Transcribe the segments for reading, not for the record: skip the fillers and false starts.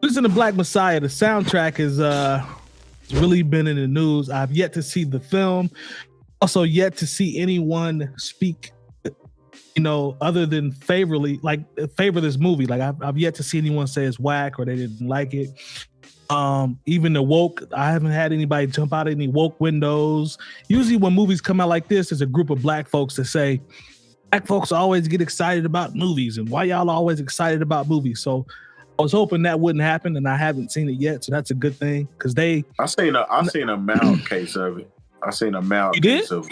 Listen to Black Messiah. The soundtrack is really been in the news. I've yet to see the film. Also, yet to see anyone speak, other than favor this movie. Like I've yet to see anyone say it's whack or they didn't like it. Even the woke, I haven't had anybody jump out of any woke windows. Usually when movies come out like this, there's a group of black folks that say, black folks always get excited about movies, and why y'all always excited about movies? So I was hoping that wouldn't happen, and I haven't seen it yet, so that's a good thing because I seen a mild case of it. I seen a mild case of.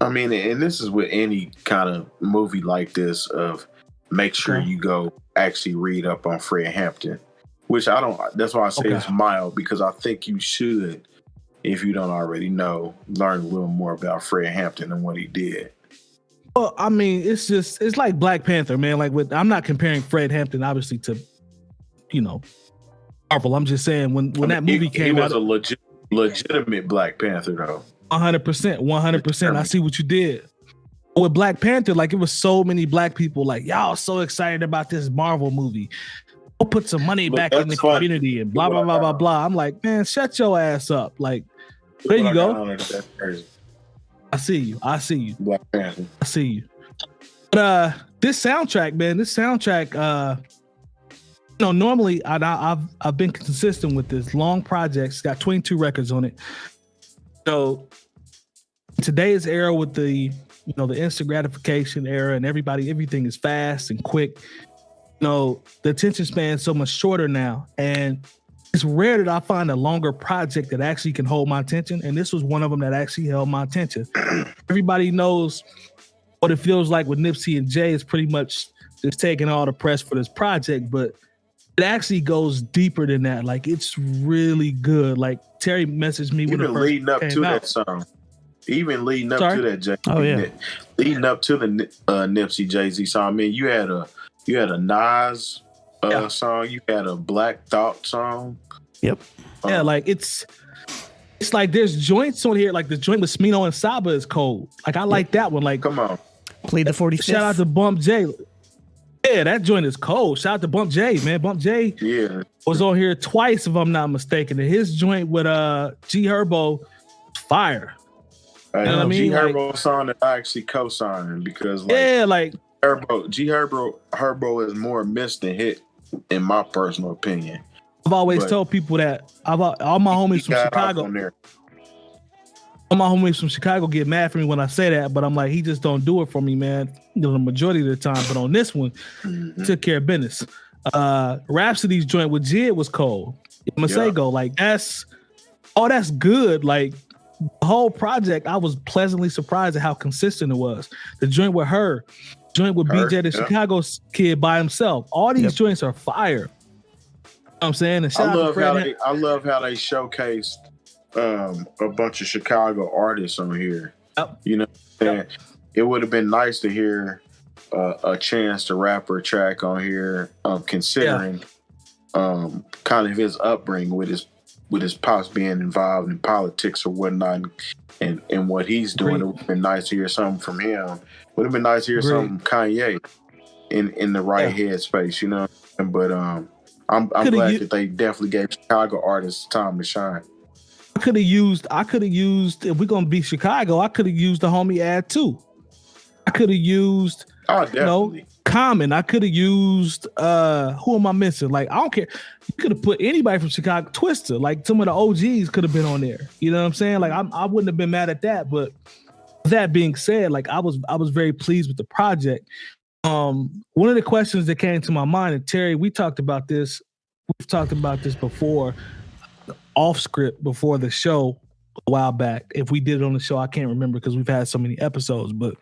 I mean, and this is with any kind of movie like this. Of make sure you go actually read up on Fred Hampton, which I don't. That's why I say it's mild, because I think you should, if you don't already know, learn a little more about Fred Hampton and what he did. Well, I mean, it's like Black Panther, man. Like I'm not comparing Fred Hampton obviously to, Marvel. I'm just saying when that movie came out, he was a legitimate Black Panther though. 100%. I see what you did. With Black Panther, like it was so many black people like, y'all so excited about this Marvel movie. We'll put some money back in the community and blah, blah, blah, blah, blah. I'm like, man, shut your ass up. Like, there you go. I see you. Black Panther. I see you. But this soundtrack, normally I've been consistent with this long projects. It's got 22 records on it. So today's era with the instant gratification era and everything is fast and quick. The attention span is so much shorter now, and it's rare that I find a longer project that actually can hold my attention. And this was one of them that actually held my attention. Everybody knows what it feels like with Nipsey and Jay is pretty much just taking all the press for this project, but it actually goes deeper than that. Like it's really good. Like Terry messaged me when even leading up to that song. Even leading up to that Jay. Oh yeah. Leading up to the Nipsey Jay-Z song. I mean, you had a Nas song. You had a Black Thought song. Yep. Yeah, like it's like there's joints on here. Like the joint with Smino and Saba is cold. Like I like that one. Like come on. Play the 45th. Shout out to Bump J. Yeah, that joint is cold. Shout out to Bump J, man. Bump J was on here twice, if I'm not mistaken. And his joint with G Herbo, fire. You know what I mean? G Herbo song that I actually co-signed because G Herbo is more missed than hit, in my personal opinion. I've always told people that all my homies from Chicago. All my homies from Chicago get mad for me when I say that, but I'm like, he just don't do it for me, man. The majority of the time. But on this one, took care of business. Rhapsody's joint with Jid was cold. Masego, like that's good. Like the whole project, I was pleasantly surprised at how consistent it was. The joint with her, joint with BJ, the Chicago kid by himself. All these joints are fire. You know what I'm saying? And I love how they showcased a bunch of Chicago artists on here. Yep. You know, it would have been nice to hear a Chance the Rapper track on here, considering kind of his upbringing with his pops being involved in politics or whatnot, and what he's doing. It would have been nice to hear something from him. Would have been nice to hear something from Kanye in the right headspace, you know. But I'm glad that they definitely gave Chicago artists time to shine. I could have used, if we're gonna be Chicago, I could have used the homie Ad too. I could have used Common. I could have used who am I missing? Like, I don't care. You could have put anybody from Chicago, Twister, like some of the OGs could have been on there. You know what I'm saying? Like I wouldn't have been mad at that. But that being said, like I was very pleased with the project. One of the questions that came to my mind, and Terry, we've talked about this before, off script before the show a while back. If we did it on the show, I can't remember because we've had so many episodes, but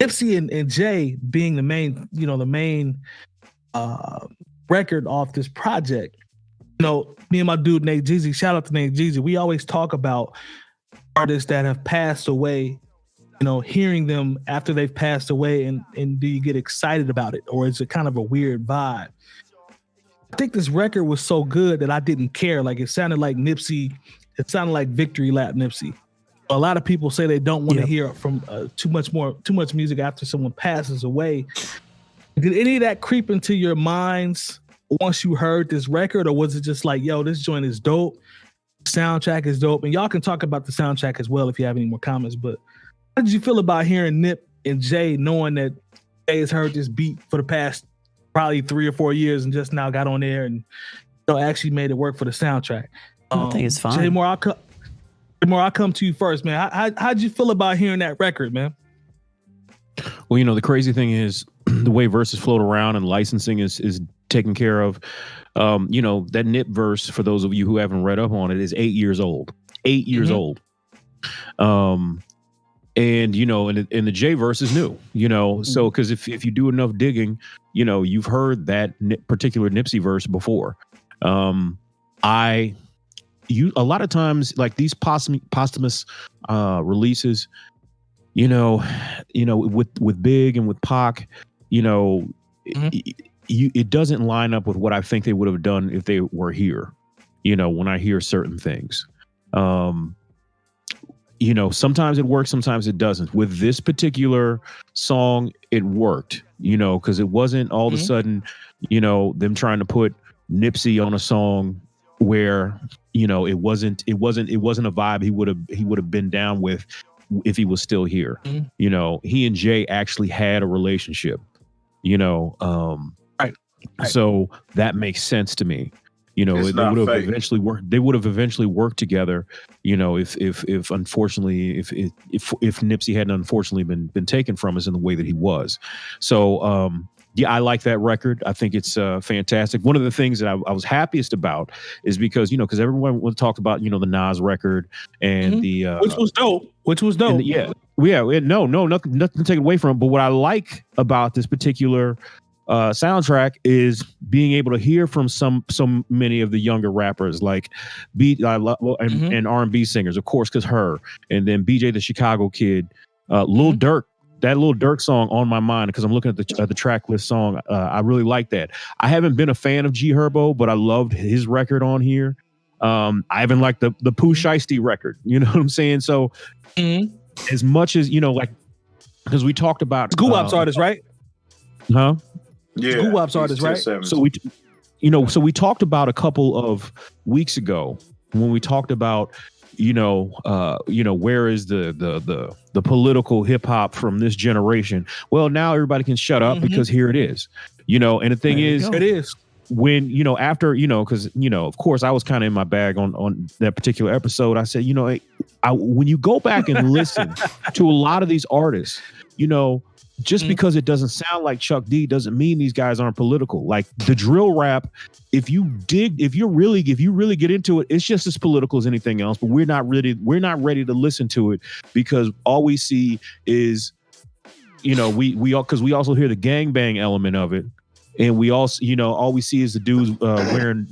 Nipsey and Jay being the main record off this project. You know, me and my dude Nate Jeezy, shout out to Nate Jeezy, we always talk about artists that have passed away, you know, hearing them after they've passed away, and do you get excited about it, or is it kind of a weird vibe? I think this record was so good that I didn't care. Like, it sounded like Nipsey, it sounded like Victory Lap Nipsey. A lot of people say they don't want to hear from too much music after someone passes away. Did any of that creep into your minds once you heard this record, or was it just like, yo, this joint is dope, soundtrack is dope, and y'all can talk about the soundtrack as well if you have any more comments, but how did you feel about hearing Nip and Jay, knowing that Jay has heard this beat for the past probably 3 or 4 years and just now got on there and actually made it work for the soundtrack? I think it's fine. Jay Moore, I'll come to you first, man. How'd you feel about hearing that record, man? Well, the crazy thing is the way verses float around and licensing is taken care of. That Nip verse, for those of you who haven't read up on it, is 8 years old. 8 years old. And the J verse is new, so because if you do enough digging, you've heard that particular Nipsey verse before. A lot of times, like these posthumous releases, with Big and with Pac, it doesn't line up with what I think they would have done if they were here. When I hear certain things. Sometimes it works, sometimes it doesn't. With this particular song, it worked, because it wasn't all of a sudden, them trying to put Nipsey on a song where, it wasn't a vibe he would have been down with if he was still here. He and Jay actually had a relationship, Right. So that makes sense to me. They would have eventually worked. They would have eventually worked together. If unfortunately, if Nipsey hadn't unfortunately been taken from us in the way that he was. So yeah, I like that record. I think it's fantastic. One of the things that I was happiest about is because everyone talked about the Nas record and the which was dope. Nothing taken away from it. But what I like about this particular soundtrack is being able to hear from so many of the younger rappers like and R&B singers, of course, because her, and then BJ the Chicago Kid, Lil Durk. That Lil Durk song, On My Mind, because I'm looking at the track list song. I really like that. I haven't been a fan of G Herbo, but I loved his record on here. I haven't liked the Pooh Shiesty record. You know what I'm saying? So as much as because we talked about Guwap's artist, right? Huh? Yeah, Guwap's artist, right? So we talked about a couple of weeks ago when we talked about where is the political hip hop from this generation? Well, now everybody can shut up because here it is. And the thing is, it is when after because of course I was kind of in my bag on that particular episode. I said, when you go back and listen to a lot of these artists, just because it doesn't sound like Chuck D doesn't mean these guys aren't political. Like the drill rap, if you really get into it, it's just as political as anything else. But we're not ready to listen to it because all we see is, we also hear the gangbang element of it, and we also, all we see is the dudes wearing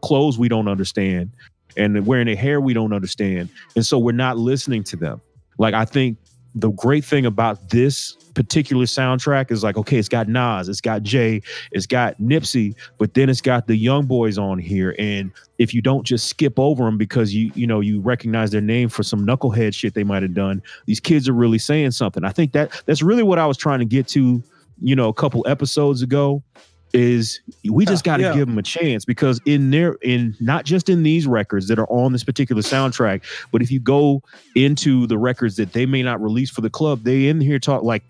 clothes we don't understand and wearing their hair we don't understand, and so we're not listening to them. Like I think the great thing about this particular soundtrack is like, okay, it's got Nas, it's got Jay, it's got Nipsey, but then it's got the young boys on here. And if you don't just skip over them because you recognize their name for some knucklehead shit they might have done, these kids are really saying something. I think that's really what I was trying to get to, a couple episodes ago, is we just got to give them a chance, because in not just in these records that are on this particular soundtrack, but if you go into the records that they may not release for the club, they in here talk like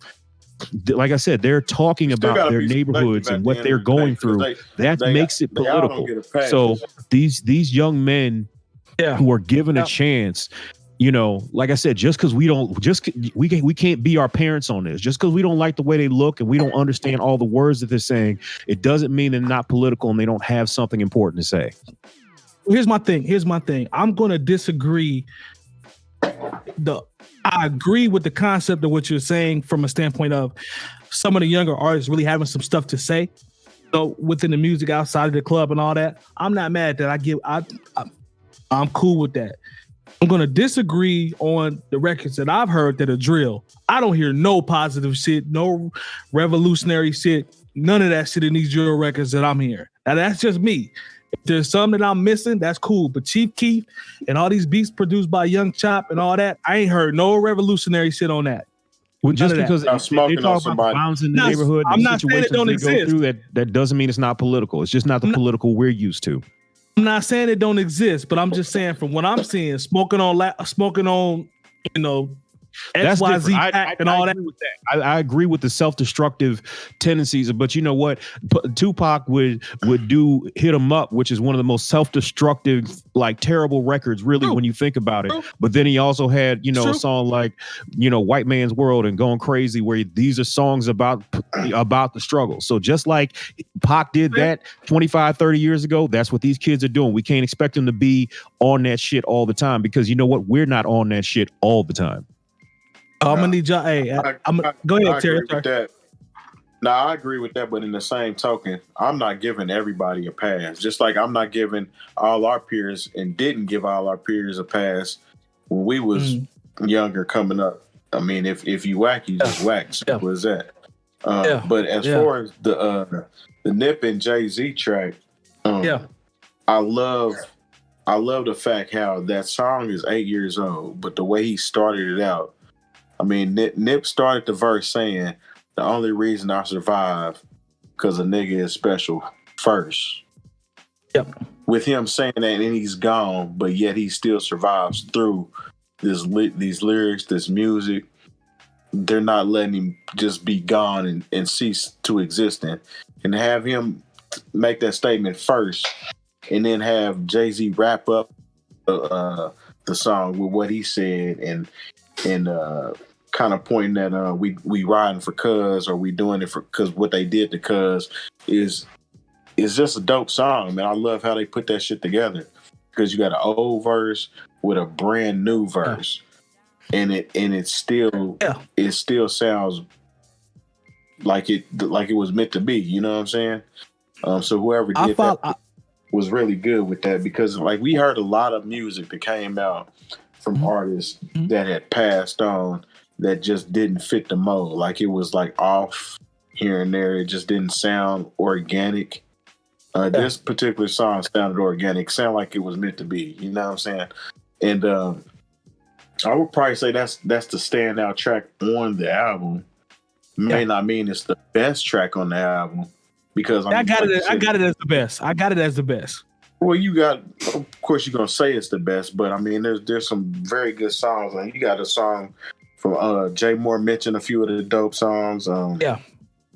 I said, they're talking about their neighborhoods and what they're going through. That makes it political. So these young men who are given a chance, like I said, just because we can't be our parents on this. Just because we don't like the way they look and we don't understand all the words that they're saying, it doesn't mean they're not political and they don't have something important to say. Here's my thing. I'm going to disagree. I agree with the concept of what you're saying from a standpoint of some of the younger artists really having some stuff to say. So within the music outside of the club and all that, I'm not mad that I'm cool with that. I'm going to disagree on the records that I've heard that are drill. I don't hear no positive shit, no revolutionary shit, none of that shit in these drill records that I'm hearing. Now, that's just me. If there's some that I'm missing, that's cool. But Chief Keef and all these beats produced by Young Chop and all that, I ain't heard no revolutionary shit on that. Well, just None of that. because Not they smoking talk on about somebody. the violence in the Not- neighborhood, I'm and not saying it situations don't they go exist. through, that doesn't mean it's not political. It's just not the political we're used to. I'm not saying it don't exist, but I'm just saying from what I'm seeing, smoking on, you know, That's XYZ different. pack and all that. Agree with that. I agree with the self-destructive tendencies, but you know what? Tupac would do "Hit 'Em Up," which is one of the most self-destructive, like terrible records, really, True. when you think about it. True. But then he also had, you know, a True. song like, you know, "White Man's World" and "Going Crazy," where these are songs about the struggle. So just like Pac did that 25, 30 years ago, that's what these kids are doing. We can't expect them to be on that shit all the time, because you know what? We're not on that shit all the time. I'm gonna need y'all. Hey, go I ahead, Terry. agree with that. No, I agree with that, but in the same token, I'm not giving everybody a pass. Just like I'm not giving all our peers and didn't give all our peers a pass when we was younger coming up. I mean, if you whack, you just whack. Simple as that. But as far as the Nip and Jay-Z track, I love the fact how that song is 8 years old, but the way he started it out. I mean, Nip started the verse saying, "The only reason I survive because a nigga is special first." Yep. With him saying that, and he's gone, but yet he still survives through these lyrics, this music. They're not letting him just be gone and cease to exist. And have him make that statement first, and then have Jay-Z wrap up the song with what he said and kind of pointing that we riding for cuz, or we doing it for cuz what they did to cuz is just a dope song, man. I love how they put that shit together, because you got an old verse with a brand new verse, and it still sounds like it was meant to be. You know what I'm saying? So whoever did that was really good with that, because like we heard a lot of music that came out from artists that had passed on that just didn't fit the mold. Like it was like off here and there. It just didn't sound organic. This particular song sounded organic, sounded like it was meant to be. You know what I'm saying? And I would probably say that's the standout track on the album. May not mean it's the best track on the album, because I got it as the best. I got it as the best. Well, of course, you're gonna say it's the best, but I mean, there's some very good songs. Like you got a song from Jay Moore mentioned a few of the dope songs.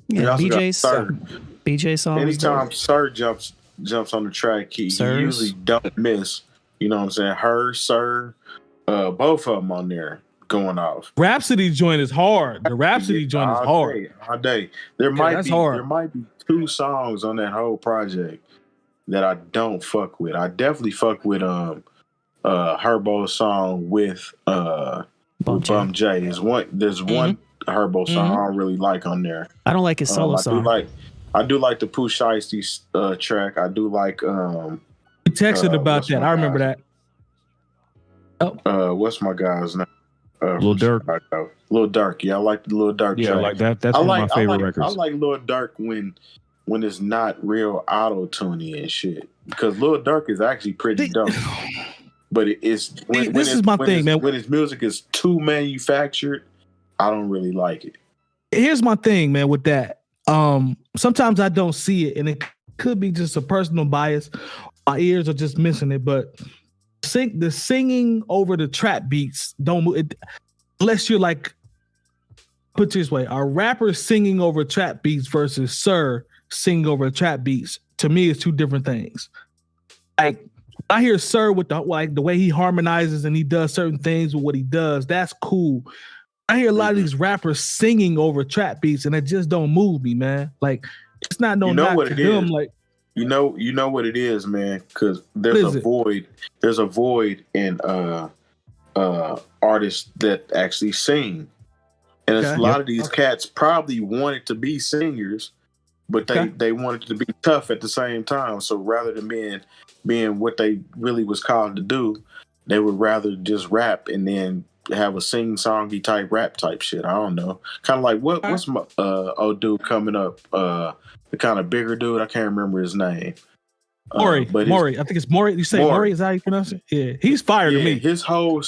BJ song. Anytime Sir jumps on the track, he usually don't miss. You know what I'm saying? Her, Sir, both of them on there going off. Rhapsody joint is hard. The Rhapsody joint is hard. All day. There might be 2 songs on that whole project that I don't fuck with. I definitely fuck with Herbo's song with Bum J. There's one Herbo song I don't really like on there. I don't like his solo song. I do like the Pooh Shiesty track. I do like we texted about that. I remember that. What's my guy's name? Lil Durk. Lil Durk. Yeah, I like the Lil Durk track. Yeah, like that. That's one of my favorite records. I like Lil Durk when it's not real auto-tuning and shit, because Lil Durk is actually pretty dope. But this is my thing, man. When his music is too manufactured, I don't really like it. Here's my thing, man, with that. Sometimes I don't see it, and it could be just a personal bias. My ears are just missing it, but the singing over the trap beats don't move it, unless you're like, put it this way, a rapper singing over trap beats versus Sir singing over trap beats, to me, is 2 different things. Like, I hear Sir with the way he harmonizes and he does certain things with what he does, that's cool. I hear a lot of these rappers singing over trap beats, and it just don't move me, man. Like, it's not no knock to them. Like, you know what it is, man, because there's a void. There's a void in artists that actually sing, and a lot of these cats probably wanted to be singers, but they wanted to be tough at the same time. So rather than being what they really was called to do, they would rather just rap and then have a sing-songy type rap type shit. I don't know. Kind of like what's my old dude coming up? The kind of bigger dude. I can't remember his name. Maury. I think it's Maury. You say Maury? Is that how you pronounce it? Yeah, he's fired to me. His whole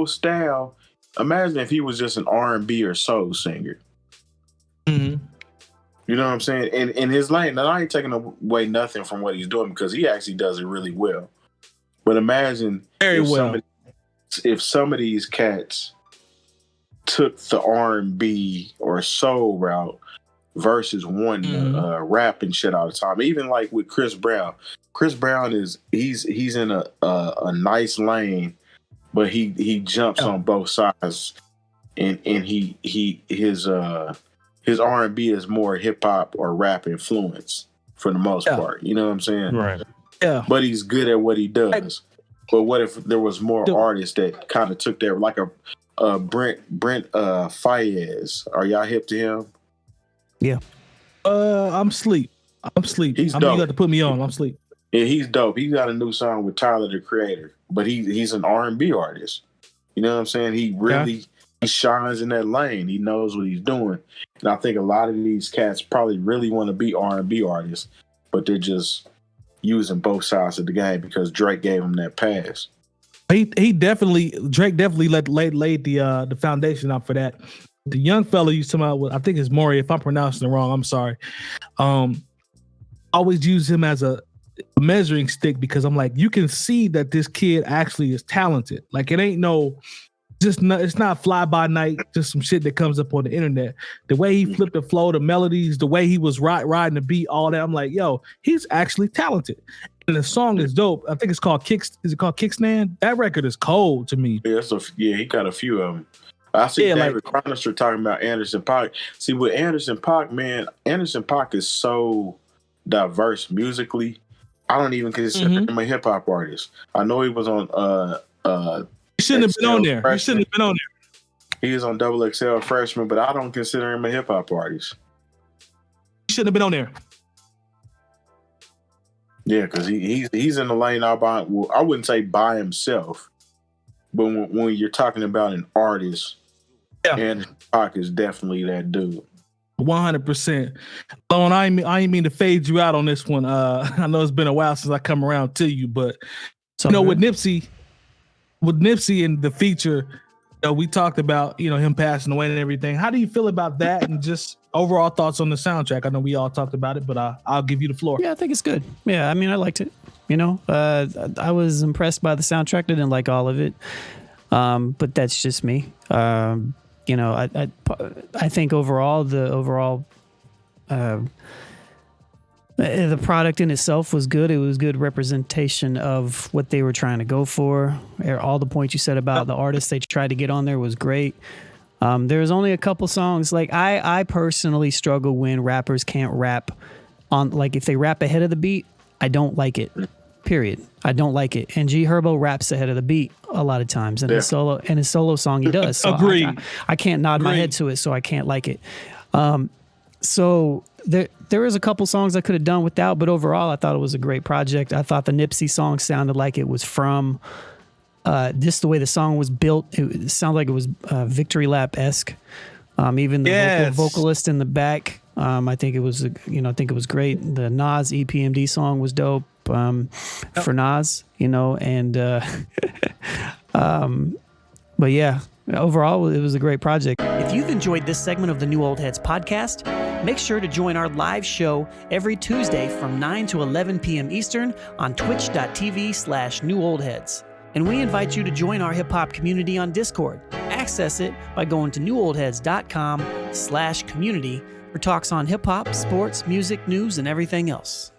style imagine if he was just an R&B or soul singer. Mhm. You know what I'm saying? And in his lane, and I ain't taking away nothing from what he's doing because he actually does it really well. But imagine if some of these cats took the R&B or soul route versus one rap and shit all the time. Even like with Chris Brown. Chris Brown he's in a nice lane, but he jumps on both sides, and his R&B is more hip hop or rap influence for the most part. You know what I'm saying? Right. Yeah. But he's good at what he does. But what if there was more artists that kind of took that, like a Brent Fayez? Are y'all hip to him? Yeah. I'm asleep. He's You dope. got to put me on. I'm asleep. Yeah, he's dope. He got a new song with Tyler the Creator, but he's an R&B artist. You know what I'm saying? He really he shines in that lane. He knows what he's doing, and I think a lot of these cats probably really want to be R&B artists, but they're just using both sides of the game because Drake gave him that pass. Drake definitely laid the foundation out for that. The young fella you talking about, I think it's Maury. If I'm pronouncing it wrong, I'm sorry. Always use him as a measuring stick because I'm like, you can see that this kid actually is talented. Like it ain't it's not fly by night, just some shit that comes up on the internet. The way he flipped the flow, the melodies, the way he was riding the beat, all that. I'm like, yo, he's actually talented. And the song is dope. I think it's called Is it called Kickstand? That record is cold to me. Yeah, he got a few of them. I see David Chronister talking about Anderson .Paak. See, with Anderson .Paak, man, Anderson .Paak is so diverse musically. I don't even consider him a hip hop artist. I know he was on He shouldn't have been on there. He shouldn't have been on there. He is on Double XL Freshman, but I don't consider him a hip hop artist. He shouldn't have been on there. Yeah, because he's in the lane I wouldn't say by himself, but when you're talking about an artist, Anderson .Paak is definitely that dude. 100%. Lone, I ain't mean to fade you out on this one. I know it's been a while since I come around to you, but with Nipsey and the feature, we talked about him passing away and everything. How do you feel about that, and just overall thoughts on the soundtrack? I know we all talked about it, but I'll give you the floor. Yeah, I think it's good. Yeah, I mean, I liked it. I was impressed by the soundtrack. I didn't like all of it, but that's just me. I think overall the product in itself was good. It was good representation of what they were trying to go for. All the points you said about the artists they tried to get on there was great. There was only a couple songs. Like I personally struggle when rappers can't rap on, like if they rap ahead of the beat, I don't like it. Period. I don't like it. And G Herbo raps ahead of the beat a lot of times. And his solo song he does. So Agreed. I can't nod my head to it, so I can't like it. So there is a couple songs I could have done without, but overall I thought it was a great project. I thought the Nipsey song sounded like it was from just the way the song was built. It sounded like it was Victory Lap-esque. Even the vocalist in the back, I think it was great. The Nas EPMD song was dope. For Nas, and but yeah, overall it was a great project. If you've enjoyed this segment of the New Old Heads podcast, make sure to join our live show every Tuesday from 9 to 11 p.m. Eastern on twitch.tv/newoldheads. And we invite you to join our hip hop community on Discord. Access it by going to newoldheads.com/community for talks on hip hop, sports, music, news, and everything else.